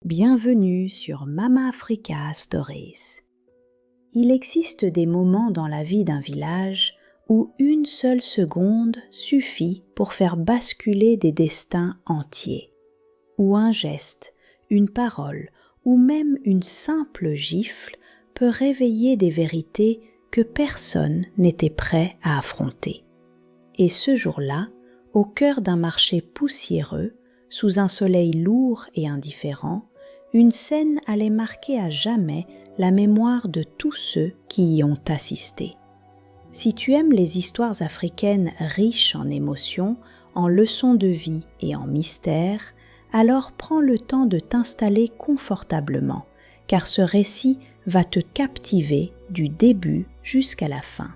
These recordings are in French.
Bienvenue sur Mama Africa Stories. Il existe des moments dans la vie d'un village où une seule seconde suffit pour faire basculer des destins entiers, où un geste, une parole ou même une simple gifle peut réveiller des vérités que personne n'était prêt à affronter. Et ce jour-là, au cœur d'un marché poussiéreux, sous un soleil lourd et indifférent, une scène allait marquer à jamais la mémoire de tous ceux qui y ont assisté. Si tu aimes les histoires africaines riches en émotions, en leçons de vie et en mystères, alors prends le temps de t'installer confortablement, car ce récit va te captiver du début jusqu'à la fin.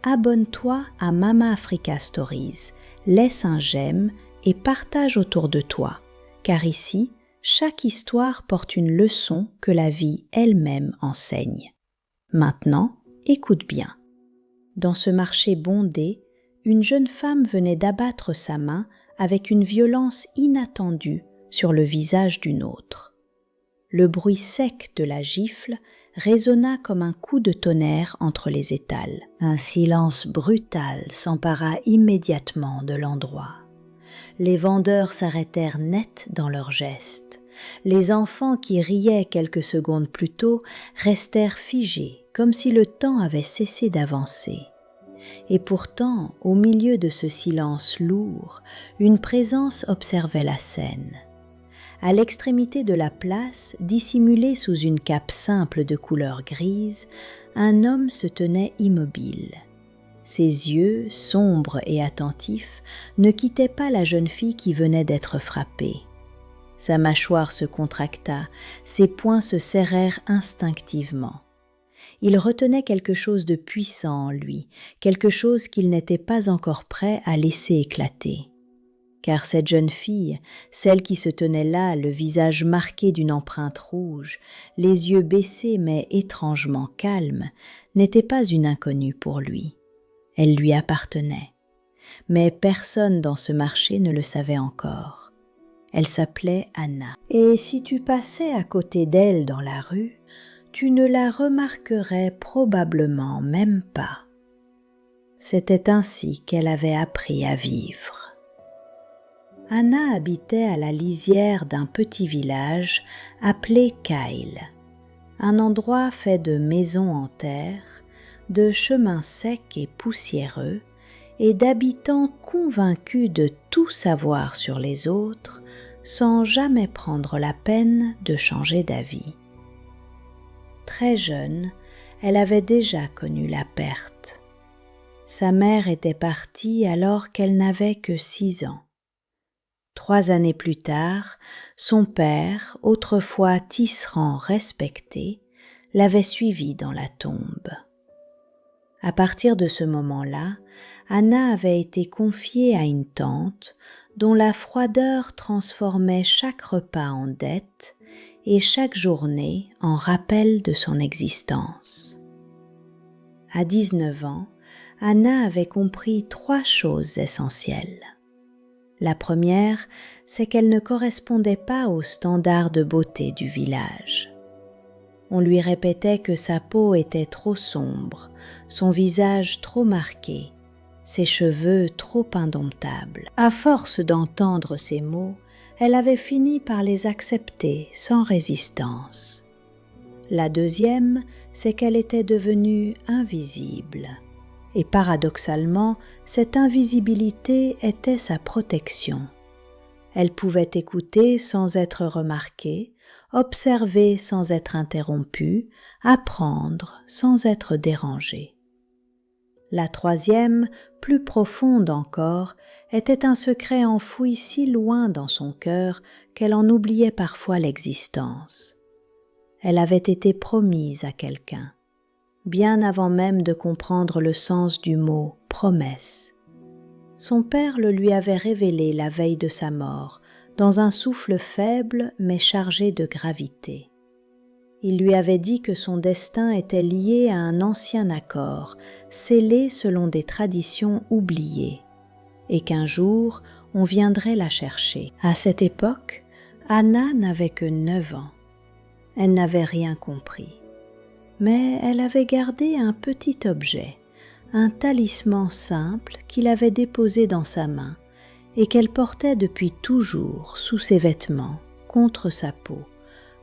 Abonne-toi à Mama Africa Stories, laisse un j'aime et partage autour de toi, car ici, chaque histoire porte une leçon que la vie elle-même enseigne. Maintenant, écoute bien. Dans ce marché bondé, une jeune femme venait d'abattre sa main avec une violence inattendue sur le visage d'une autre. Le bruit sec de la gifle résonna comme un coup de tonnerre entre les étals. Un silence brutal s'empara immédiatement de l'endroit. Les vendeurs s'arrêtèrent net dans leurs gestes. Les enfants qui riaient quelques secondes plus tôt restèrent figés, comme si le temps avait cessé d'avancer. Et pourtant, au milieu de ce silence lourd, une présence observait la scène. À l'extrémité de la place, dissimulé sous une cape simple de couleur grise, un homme se tenait immobile. Ses yeux, sombres et attentifs, ne quittaient pas la jeune fille qui venait d'être frappée. Sa mâchoire se contracta, ses poings se serrèrent instinctivement. Il retenait quelque chose de puissant en lui, quelque chose qu'il n'était pas encore prêt à laisser éclater. Car cette jeune fille, celle qui se tenait là, le visage marqué d'une empreinte rouge, les yeux baissés mais étrangement calmes, n'était pas une inconnue pour lui. Elle lui appartenait. Mais personne dans ce marché ne le savait encore. Elle s'appelait Anna. Et si tu passais à côté d'elle dans la rue, tu ne la remarquerais probablement même pas. C'était ainsi qu'elle avait appris à vivre. Anna habitait à la lisière d'un petit village appelé Kyle, un endroit fait de maisons en terre, de chemins secs et poussiéreux, et d'habitants convaincus de tout savoir sur les autres, sans jamais prendre la peine de changer d'avis. Très jeune, elle avait déjà connu la perte. Sa mère était partie alors qu'elle n'avait que 6 ans. 3 années plus tard, son père, autrefois tisserand respecté, l'avait suivie dans la tombe. À partir de ce moment-là, Anna avait été confiée à une tante dont la froideur transformait chaque repas en dette et chaque journée en rappel de son existence. À 19 ans, Anna avait compris 3 choses essentielles. La première, c'est qu'elle ne correspondait pas aux standards de beauté du village. On lui répétait que sa peau était trop sombre, son visage trop marqué, ses cheveux trop indomptables. À force d'entendre ces mots, elle avait fini par les accepter sans résistance. La deuxième, c'est qu'elle était devenue invisible. Et paradoxalement, cette invisibilité était sa protection. Elle pouvait écouter sans être remarquée, observer sans être interrompue, apprendre sans être dérangée. La troisième, plus profonde encore, était un secret enfoui si loin dans son cœur qu'elle en oubliait parfois l'existence. Elle avait été promise à quelqu'un, bien avant même de comprendre le sens du mot « promesse ». Son père le lui avait révélé la veille de sa mort, dans un souffle faible mais chargé de gravité. Il lui avait dit que son destin était lié à un ancien accord, scellé selon des traditions oubliées, et qu'un jour on viendrait la chercher. À cette époque, Anna n'avait que 9 ans. Elle n'avait rien compris. Mais elle avait gardé un petit objet, un talisman simple qu'il avait déposé dans sa main et qu'elle portait depuis toujours sous ses vêtements, contre sa peau,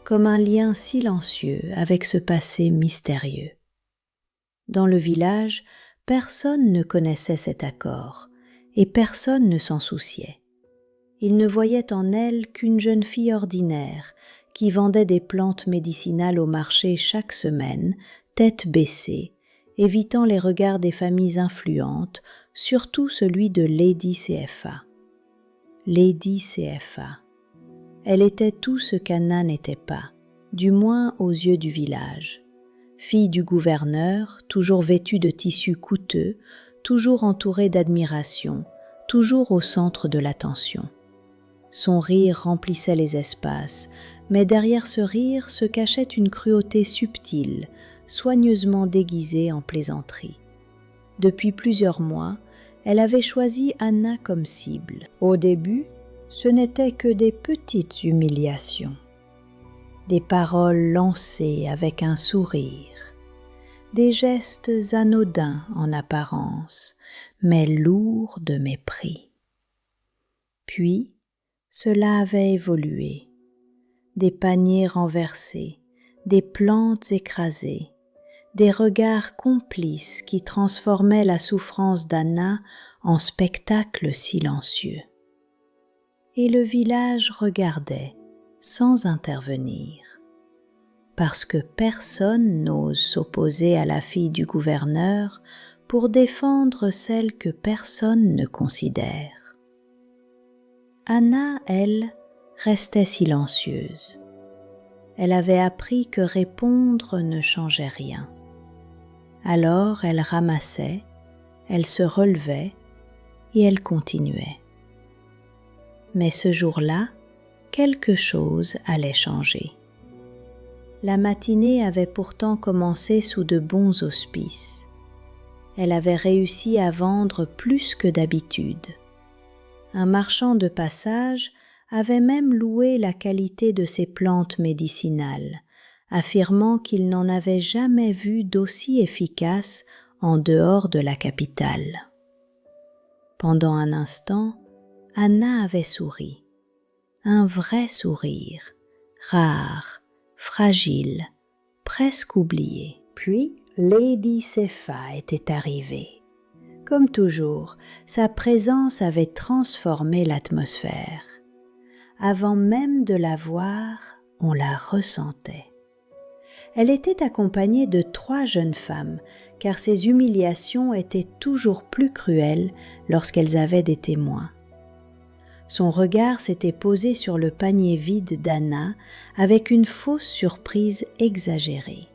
comme un lien silencieux avec ce passé mystérieux. Dans le village, personne ne connaissait cet accord et personne ne s'en souciait. Ils ne voyaient en elle qu'une jeune fille ordinaire qui vendait des plantes médicinales au marché chaque semaine, tête baissée, évitant les regards des familles influentes, surtout celui de Lady CFA. Lady CFA. Elle était tout ce qu'Anna n'était pas, du moins aux yeux du village. Fille du gouverneur, toujours vêtue de tissus coûteux, toujours entourée d'admiration, toujours au centre de l'attention. Son rire remplissait les espaces, mais derrière ce rire se cachait une cruauté subtile, soigneusement déguisée en plaisanterie. Depuis plusieurs mois, elle avait choisi Anna comme cible. Au début, ce n'étaient que des petites humiliations, des paroles lancées avec un sourire, des gestes anodins en apparence, mais lourds de mépris. Puis, cela avait évolué. Des paniers renversés, des plantes écrasées, des regards complices qui transformaient la souffrance d'Anna en spectacle silencieux. Et le village regardait sans intervenir, parce que personne n'ose s'opposer à la fille du gouverneur pour défendre celle que personne ne considère. Anna, elle, restait silencieuse. Elle avait appris que répondre ne changeait rien. Alors elle ramassait, elle se relevait et elle continuait. Mais ce jour-là, quelque chose allait changer. La matinée avait pourtant commencé sous de bons auspices. Elle avait réussi à vendre plus que d'habitude. Un marchand de passage avait même loué la qualité de ses plantes médicinales, affirmant qu'il n'en avait jamais vu d'aussi efficaces en dehors de la capitale. Pendant un instant, Anna avait souri. Un vrai sourire, rare, fragile, presque oublié. Puis Lady CFA était arrivée. Comme toujours, sa présence avait transformé l'atmosphère. Avant même de la voir, on la ressentait. Elle était accompagnée de 3 jeunes femmes, car ces humiliations étaient toujours plus cruelles lorsqu'elles avaient des témoins. Son regard s'était posé sur le panier vide d'Anna avec une fausse surprise exagérée.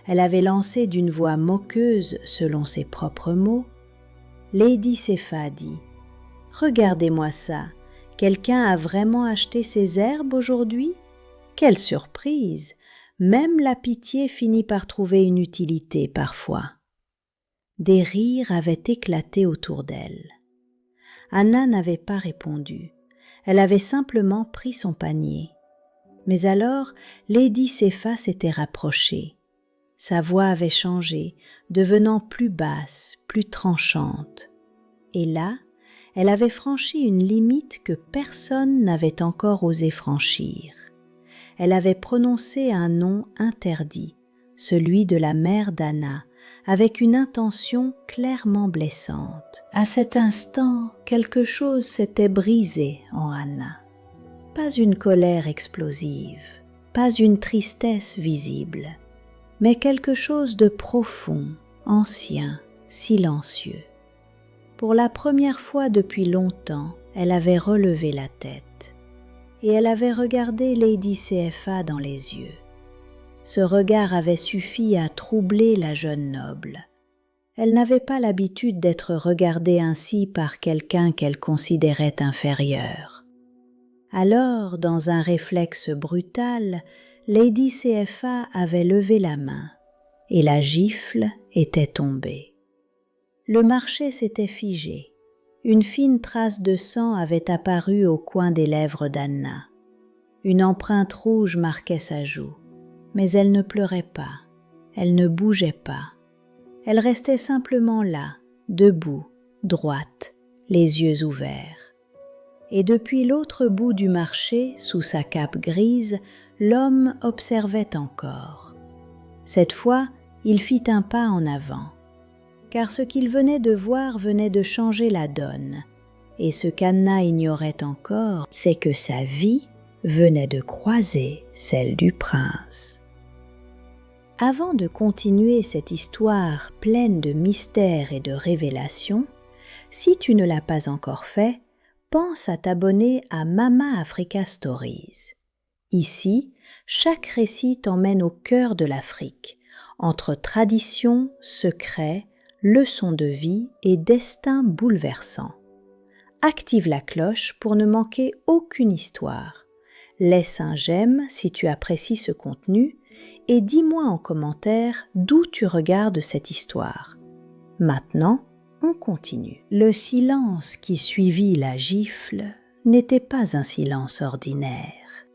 Elle avait lancé d'une voix moqueuse, selon ses propres mots, « Lady CFA dit, « Regardez-moi ça, quelqu'un a vraiment acheté ces herbes aujourd'hui? Quelle surprise! Même la pitié finit par trouver une utilité parfois. » Des rires avaient éclaté autour d'elle. Anna n'avait pas répondu. Elle avait simplement pris son panier. Mais alors, Lady CFA s'était rapprochée. Sa voix avait changé, devenant plus basse, plus tranchante. Et là, elle avait franchi une limite que personne n'avait encore osé franchir. Elle avait prononcé un nom interdit, celui de la mère d'Anna, avec une intention clairement blessante. À cet instant, quelque chose s'était brisé en Anna. Pas une colère explosive, pas une tristesse visible, mais quelque chose de profond, ancien, silencieux. Pour la première fois depuis longtemps, elle avait relevé la tête et elle avait regardé Lady CFA dans les yeux. Ce regard avait suffi à troubler la jeune noble. Elle n'avait pas l'habitude d'être regardée ainsi par quelqu'un qu'elle considérait inférieur. Alors, dans un réflexe brutal, Lady CFA avait levé la main et la gifle était tombée. Le marché s'était figé. Une fine trace de sang avait apparu au coin des lèvres d'Anna. Une empreinte rouge marquait sa joue, mais elle ne pleurait pas, elle ne bougeait pas. Elle restait simplement là, debout, droite, les yeux ouverts. Et depuis l'autre bout du marché, sous sa cape grise, l'homme observait encore. Cette fois, il fit un pas en avant, car ce qu'il venait de voir venait de changer la donne, et ce qu'Anna ignorait encore, c'est que sa vie venait de croiser celle du prince. Avant de continuer cette histoire pleine de mystères et de révélations, si tu ne l'as pas encore fait, pense à t'abonner à Mama Africa Stories. Ici, chaque récit t'emmène au cœur de l'Afrique, entre traditions, secrets, leçons de vie et destins bouleversants. Active la cloche pour ne manquer aucune histoire. Laisse un j'aime si tu apprécies ce contenu et dis-moi en commentaire d'où tu regardes cette histoire. Maintenant, on continue. Le silence qui suivit la gifle n'était pas un silence ordinaire.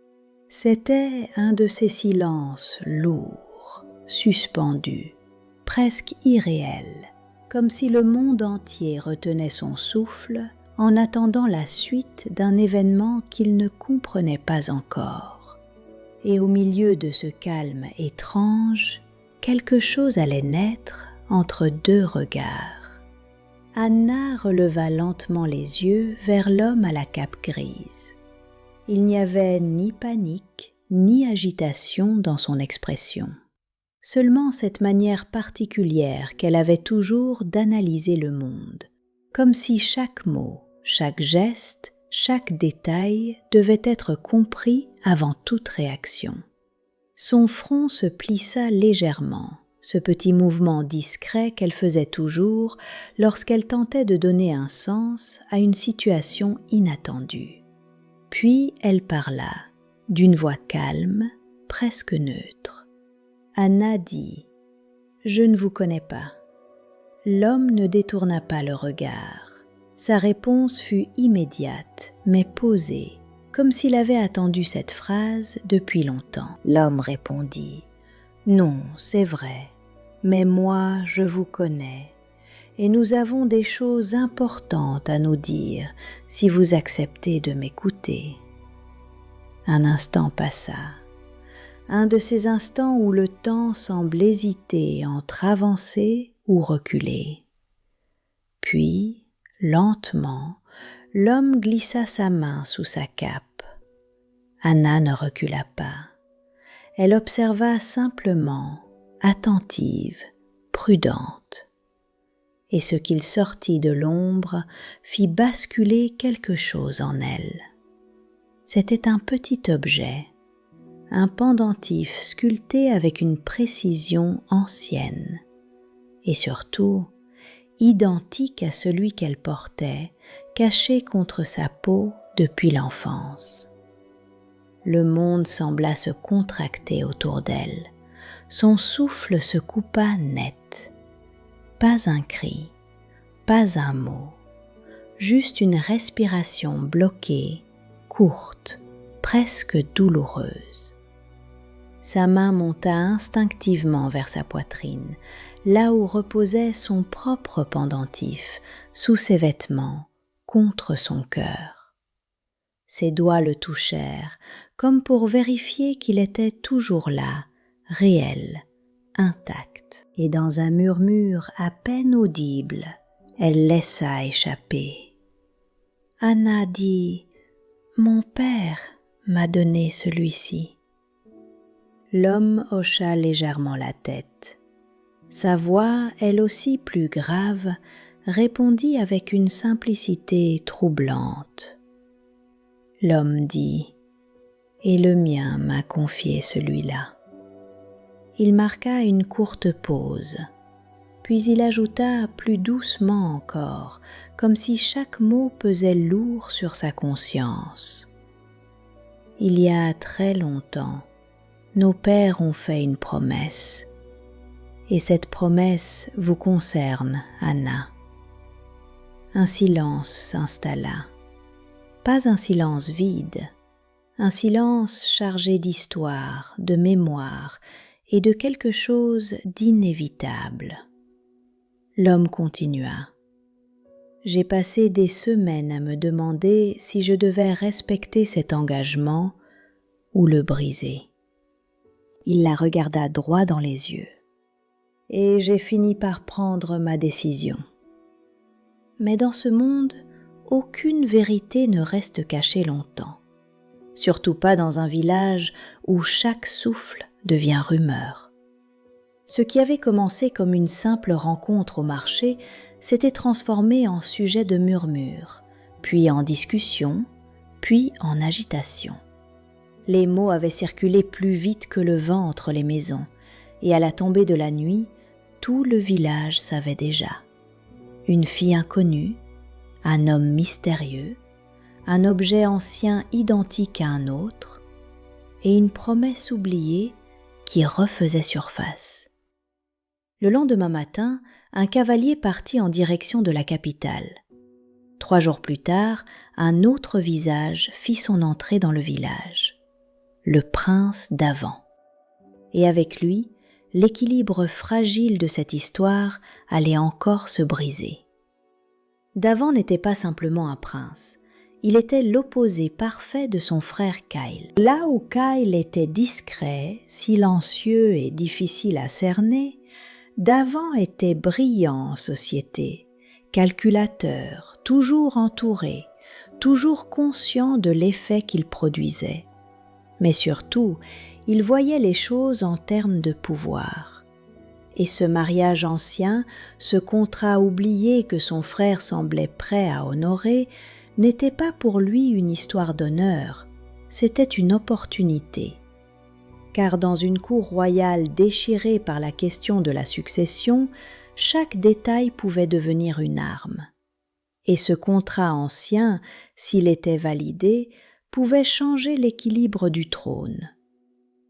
C'était un de ces silences lourds, suspendus, presque irréels, comme si le monde entier retenait son souffle en attendant la suite d'un événement qu'il ne comprenait pas encore. Et au milieu de ce calme étrange, quelque chose allait naître entre deux regards. Anna releva lentement les yeux vers l'homme à la cape grise. Il n'y avait ni panique, ni agitation dans son expression. Seulement cette manière particulière qu'elle avait toujours d'analyser le monde, comme si chaque mot, chaque geste, chaque détail devait être compris avant toute réaction. Son front se plissa légèrement, ce petit mouvement discret qu'elle faisait toujours lorsqu'elle tentait de donner un sens à une situation inattendue. Puis elle parla, d'une voix calme, presque neutre. Anna dit « Je ne vous connais pas ». L'homme ne détourna pas le regard. Sa réponse fut immédiate, mais posée, comme s'il avait attendu cette phrase depuis longtemps. L'homme répondit « Non, c'est vrai, mais moi je vous connais, et nous avons des choses importantes à nous dire si vous acceptez de m'écouter. » Un instant passa, un de ces instants où le temps semble hésiter entre avancer ou reculer. Puis, lentement, l'homme glissa sa main sous sa cape. Anna ne recula pas. Elle observa simplement, attentive, prudente. Et ce qu'il sortit de l'ombre fit basculer quelque chose en elle. C'était un petit objet, un pendentif sculpté avec une précision ancienne, et surtout identique à celui qu'elle portait, caché contre sa peau depuis l'enfance. Le monde sembla se contracter autour d'elle. Son souffle se coupa net. Pas un cri, pas un mot, juste une respiration bloquée, courte, presque douloureuse. Sa main monta instinctivement vers sa poitrine, là où reposait son propre pendentif, sous ses vêtements, contre son cœur. Ses doigts le touchèrent, comme pour vérifier qu'il était toujours là, réel, intact. Et dans un murmure à peine audible, elle laissa échapper. Anna dit « Mon père m'a donné celui-ci ». L'homme hocha légèrement la tête. Sa voix, elle aussi plus grave, répondit avec une simplicité troublante. L'homme dit « Et le mien m'a confié celui-là ». Il marqua une courte pause, puis il ajouta plus doucement encore, comme si chaque mot pesait lourd sur sa conscience. « Il y a très longtemps, nos pères ont fait une promesse, et cette promesse vous concerne, Anna. » Un silence s'installa, pas un silence vide, un silence chargé d'histoire, de mémoire et de quelque chose d'inévitable. L'homme continua. J'ai passé des semaines à me demander si je devais respecter cet engagement ou le briser. Il la regarda droit dans les yeux. Et j'ai fini par prendre ma décision. Mais dans ce monde, aucune vérité ne reste cachée longtemps. Surtout pas dans un village où chaque souffle devient rumeur. Ce qui avait commencé comme une simple rencontre au marché s'était transformé en sujet de murmure, puis en discussion, puis en agitation. Les mots avaient circulé plus vite que le vent entre les maisons, et à la tombée de la nuit, tout le village savait déjà. Une fille inconnue, un homme mystérieux, un objet ancien identique à un autre, et une promesse oubliée qui refaisait surface. Le lendemain matin, un cavalier partit en direction de la capitale. 3 jours plus tard, un autre visage fit son entrée dans le village. Le prince d'Avan. Et avec lui, l'équilibre fragile de cette histoire allait encore se briser. D'Avan n'était pas simplement un prince, il était l'opposé parfait de son frère Kyle. Là où Kyle était discret, silencieux et difficile à cerner, D'Avan était brillant en société, calculateur, toujours entouré, toujours conscient de l'effet qu'il produisait. Mais surtout, il voyait les choses en termes de pouvoir. Et ce mariage ancien, ce contrat oublié que son frère semblait prêt à honorer, n'était pas pour lui une histoire d'honneur, c'était une opportunité. Car dans une cour royale déchirée par la question de la succession, chaque détail pouvait devenir une arme. Et ce contrat ancien, s'il était validé, pouvait changer l'équilibre du trône.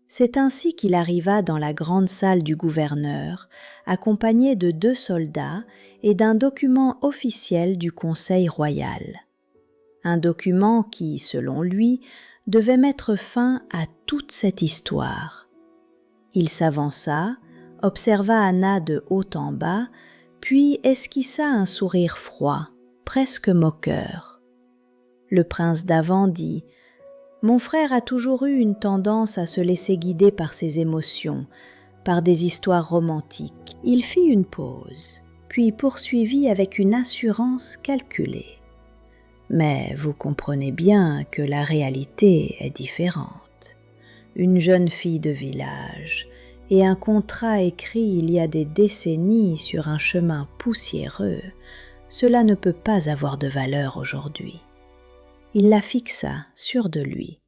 C'est ainsi qu'il arriva dans la grande salle du gouverneur, accompagné de 2 soldats et d'un document officiel du Conseil royal. Un document qui, selon lui, devait mettre fin à toute cette histoire. Il s'avança, observa Anna de haut en bas, puis esquissa un sourire froid, presque moqueur. Le prince d'Avan dit « Mon frère a toujours eu une tendance à se laisser guider par ses émotions, par des histoires romantiques. » Il fit une pause, puis poursuivit avec une assurance calculée. Mais vous comprenez bien que la réalité est différente. Une jeune fille de village et un contrat écrit il y a des décennies sur un chemin poussiéreux, cela ne peut pas avoir de valeur aujourd'hui. Il la fixa, sûr de lui,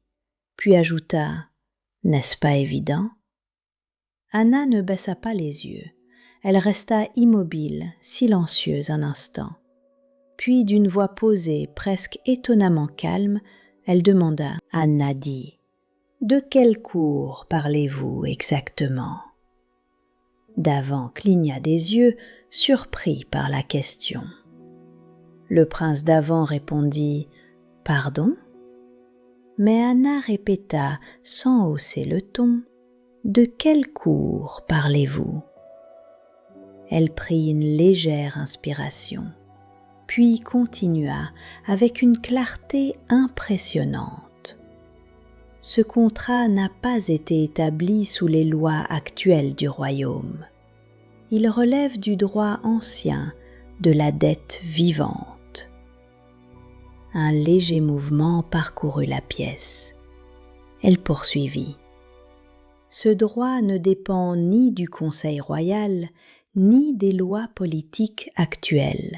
puis ajouta « N'est-ce pas évident ?» Anna ne baissa pas les yeux. Elle resta immobile, silencieuse un instant. Puis d'une voix posée, presque étonnamment calme, elle demanda « Anna dit, de quelle cour parlez-vous exactement ?» D'Avan cligna des yeux, surpris par la question. Le prince d'Avan répondit « Pardon ?» Mais Anna répéta, sans hausser le ton, « De quelle cour parlez-vous » Elle prit une légère inspiration, puis continua avec une clarté impressionnante. Ce contrat n'a pas été établi sous les lois actuelles du royaume. Il relève du droit ancien, de la dette vivante. Un léger mouvement parcourut la pièce. Elle poursuivit. Ce droit ne dépend ni du Conseil royal, ni des lois politiques actuelles.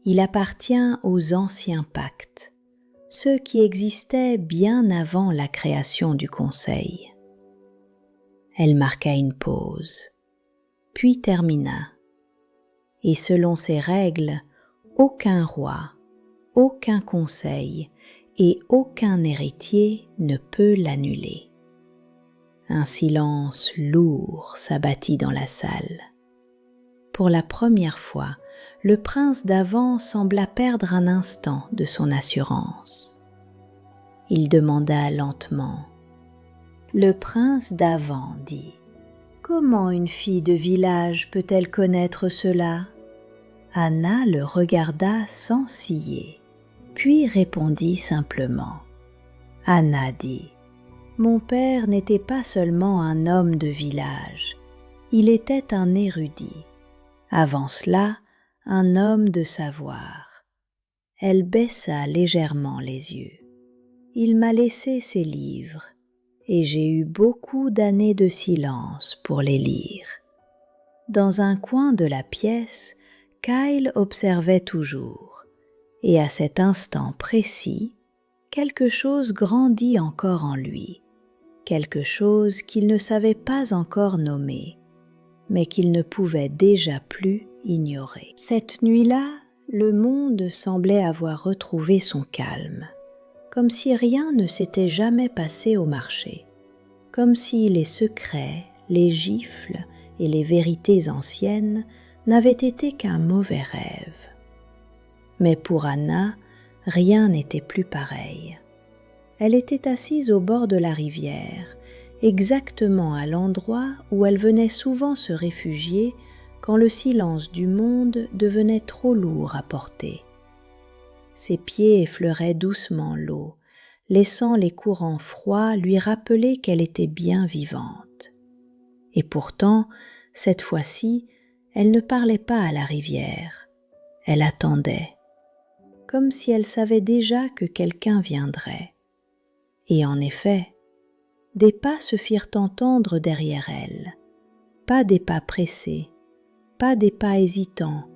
Il appartient aux anciens pactes, ceux qui existaient bien avant la création du Conseil. Elle marqua une pause, puis termina. Et selon ces règles, aucun roi, aucun conseil et aucun héritier ne peut l'annuler. Un silence lourd s'abattit dans la salle. Pour la première fois, le prince d'Avan sembla perdre un instant de son assurance. Il demanda lentement. Le prince d'avant dit « Comment une fille de village peut-elle connaître cela ?» Anna le regarda sans ciller, puis répondit simplement. Anna dit « Mon père n'était pas seulement un homme de village, il était un érudit. Avant cela, un homme de savoir. » Elle baissa légèrement les yeux. « Il m'a laissé ses livres, et j'ai eu beaucoup d'années de silence pour les lire. » Dans un coin de la pièce, Kyle observait toujours, et à cet instant précis, quelque chose grandit encore en lui, quelque chose qu'il ne savait pas encore nommer, mais qu'il ne pouvait déjà plus ignorer. Cette nuit-là, le monde semblait avoir retrouvé son calme, comme si rien ne s'était jamais passé au marché, comme si les secrets, les gifles et les vérités anciennes n'avaient été qu'un mauvais rêve. Mais pour Anna, rien n'était plus pareil. Elle était assise au bord de la rivière, exactement à l'endroit où elle venait souvent se réfugier quand le silence du monde devenait trop lourd à porter. Ses pieds effleuraient doucement l'eau, laissant les courants froids lui rappeler qu'elle était bien vivante. Et pourtant, cette fois-ci, elle ne parlait pas à la rivière, elle attendait, comme si elle savait déjà que quelqu'un viendrait. Et en effet, des pas se firent entendre derrière elle, pas des pas pressés, pas des pas hésitants,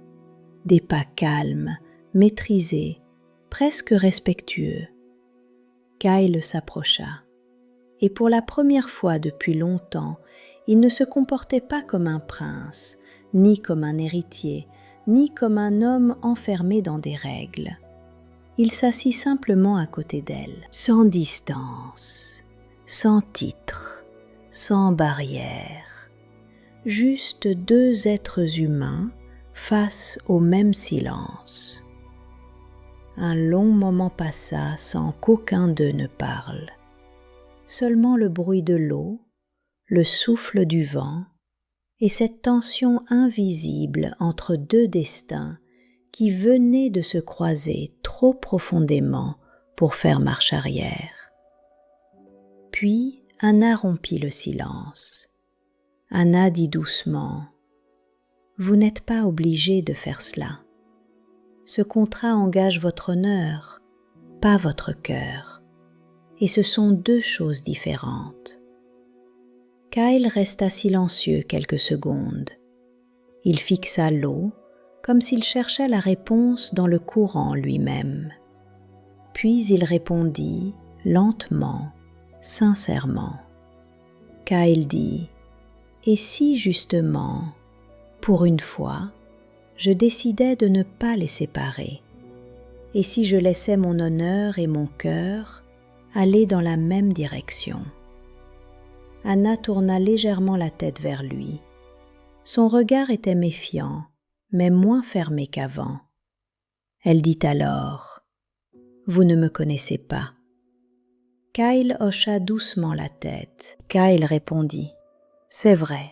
des pas calmes, maîtrisés, presque respectueux. Kyle s'approcha, et pour la première fois depuis longtemps, il ne se comportait pas comme un prince, ni comme un héritier, ni comme un homme enfermé dans des règles. Il s'assit simplement à côté d'elle, sans distance, sans titre, sans barrière, juste deux êtres humains face au même silence. Un long moment passa sans qu'aucun d'eux ne parle. Seulement le bruit de l'eau, le souffle du vent et cette tension invisible entre deux destins qui venaient de se croiser trop profondément pour faire marche arrière. Puis Anna rompit le silence. Anna dit doucement « Vous n'êtes pas obligé de faire cela. Ce contrat engage votre honneur, pas votre cœur, et ce sont deux choses différentes. » Kyle resta silencieux quelques secondes. Il fixa l'eau, comme s'il cherchait la réponse dans le courant lui-même. Puis il répondit, lentement, sincèrement. Kyle dit « Et si justement, pour une fois, je décidais de ne pas les séparer, et si je laissais mon honneur et mon cœur aller dans la même direction ?» Anna tourna légèrement la tête vers lui. Son regard était méfiant, mais moins fermé qu'avant. Elle dit alors « Vous ne me connaissez pas. » Kyle hocha doucement la tête. Kyle répondit « C'est vrai,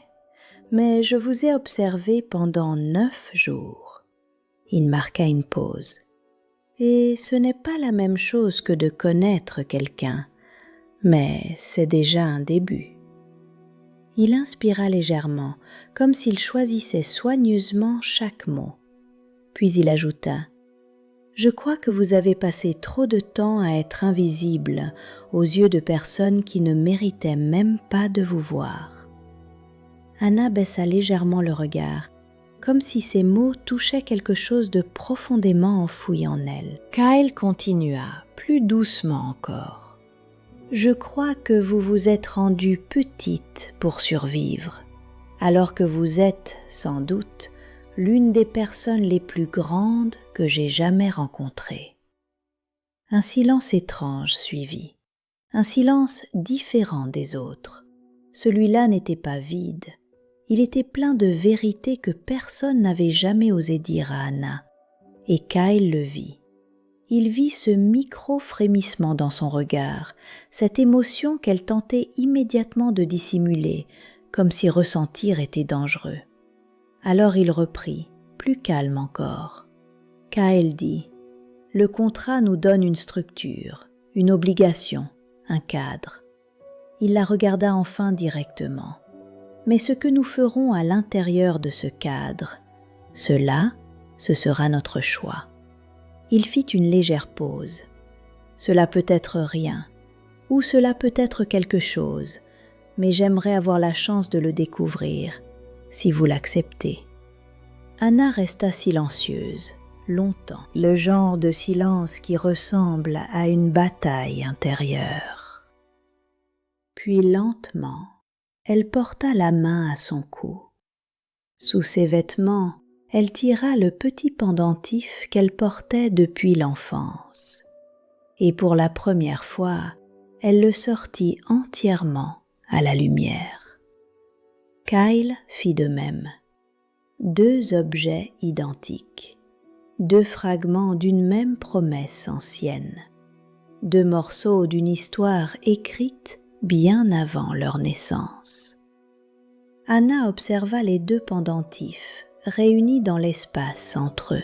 mais je vous ai observé pendant 9 jours. » Il marqua une pause. « Et ce n'est pas la même chose que de connaître quelqu'un, mais c'est déjà un début. » Il inspira légèrement, comme s'il choisissait soigneusement chaque mot. Puis il ajouta « Je crois que vous avez passé trop de temps à être invisible aux yeux de personnes qui ne méritaient même pas de vous voir. » Anna baissa légèrement le regard, comme si ces mots touchaient quelque chose de profondément enfoui en elle. Kyle continua, plus doucement encore. Je crois que vous vous êtes rendue petite pour survivre, alors que vous êtes, sans doute, l'une des personnes les plus grandes que j'ai jamais rencontrées. Un silence étrange suivit, un silence différent des autres. Celui-là n'était pas vide, il était plein de vérités que personne n'avait jamais osé dire à Anna, et Kyle le vit. il vit ce micro-frémissement dans son regard, cette émotion qu'elle tentait immédiatement de dissimuler, comme si ressentir était dangereux. Alors il reprit, plus calme encore. Kyle dit, « Le contrat nous donne une structure, une obligation, un cadre. » Il la regarda enfin directement. « Mais ce que nous ferons à l'intérieur de ce cadre, cela, ce sera notre choix. » Il fit une légère pause. « Cela peut être rien, ou cela peut être quelque chose, mais j'aimerais avoir la chance de le découvrir, si vous l'acceptez. » Anna resta silencieuse, longtemps, le genre de silence qui ressemble à une bataille intérieure. Puis lentement, elle porta la main à son cou. Sous ses vêtements, elle tira le petit pendentif qu'elle portait depuis l'enfance. Et pour la première fois, elle le sortit entièrement à la lumière. Kyle fit de même. 2 objets identiques, 2 fragments d'une même promesse ancienne, 2 morceaux d'une histoire écrite bien avant leur naissance. Anna observa les 2 pendentifs réunis dans l'espace entre eux.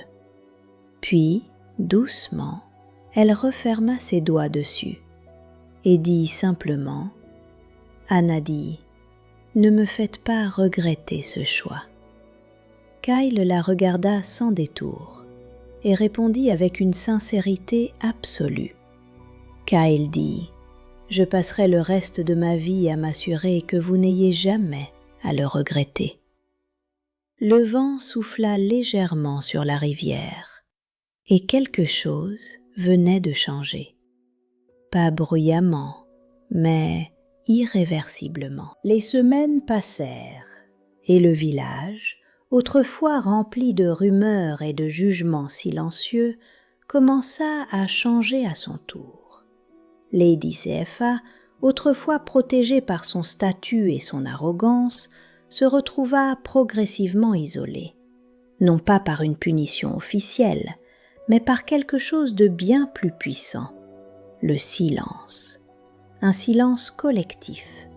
Puis, doucement, elle referma ses doigts dessus et dit simplement, « Anna dit, ne me faites pas regretter ce choix. » Kyle la regarda sans détour et répondit avec une sincérité absolue. Kyle dit, « Je passerai le reste de ma vie à m'assurer que vous n'ayez jamais à le regretter. » Le vent souffla légèrement sur la rivière et quelque chose venait de changer. Pas bruyamment, mais irréversiblement. Les semaines passèrent et le village, autrefois rempli de rumeurs et de jugements silencieux, commença à changer à son tour. Lady CFA, autrefois protégée par son statut et son arrogance, se retrouva progressivement isolée, non pas par une punition officielle, mais par quelque chose de bien plus puissant, le silence. Un silence collectif,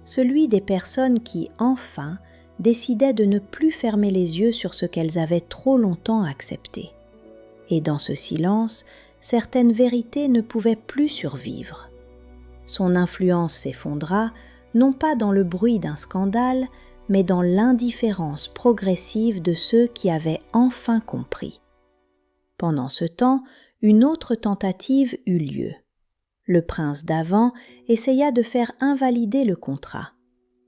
celui des personnes qui, enfin, décidaient de ne plus fermer les yeux sur ce qu'elles avaient trop longtemps accepté. Et dans ce silence, certaines vérités ne pouvaient plus survivre. Son influence s'effondra, non pas dans le bruit d'un scandale, mais dans l'indifférence progressive de ceux qui avaient enfin compris. Pendant ce temps, une autre tentative eut lieu. Le prince d'Avent essaya de faire invalider le contrat,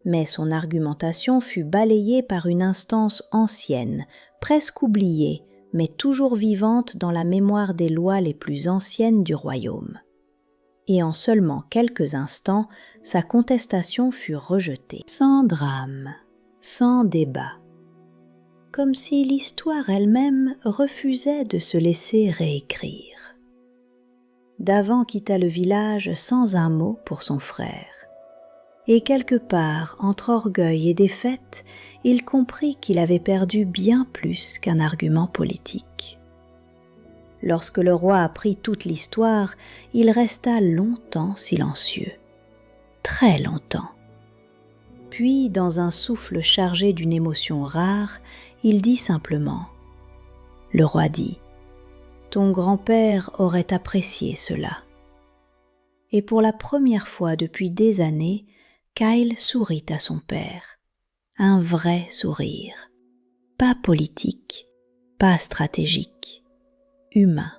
mais son argumentation fut balayée par une instance ancienne, presque oubliée, mais toujours vivante dans la mémoire des lois les plus anciennes du royaume. Et en seulement quelques instants, sa contestation fut rejetée, sans drame, sans débat, comme si l'histoire elle-même refusait de se laisser réécrire. D'Avent quitta le village sans un mot pour son frère, et quelque part, entre orgueil et défaite, il comprit qu'il avait perdu bien plus qu'un argument politique. Lorsque le roi apprit toute l'histoire, il resta longtemps silencieux, très longtemps. Puis, dans un souffle chargé d'une émotion rare, il dit simplement « Le roi dit, ton grand-père aurait apprécié cela. » Et pour la première fois depuis des années, Kyle sourit à son père. Un vrai sourire, pas politique, pas stratégique, humain.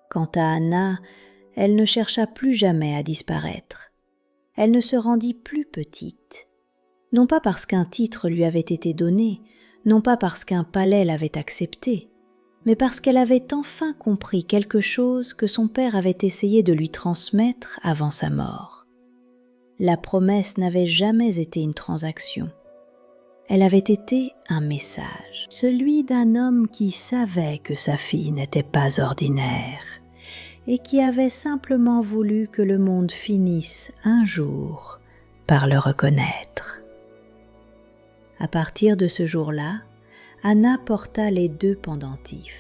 Quant à Anna, elle ne chercha plus jamais à disparaître. Elle ne se rendit plus petite, non pas parce qu'un titre lui avait été donné, non pas parce qu'un palais l'avait accepté, mais parce qu'elle avait enfin compris quelque chose que son père avait essayé de lui transmettre avant sa mort. La promesse n'avait jamais été une transaction. Elle avait été un message, celui d'un homme qui savait que sa fille n'était pas ordinaire et qui avait simplement voulu que le monde finisse un jour par le reconnaître. À partir de ce jour-là, Anna porta les 2 pendentifs,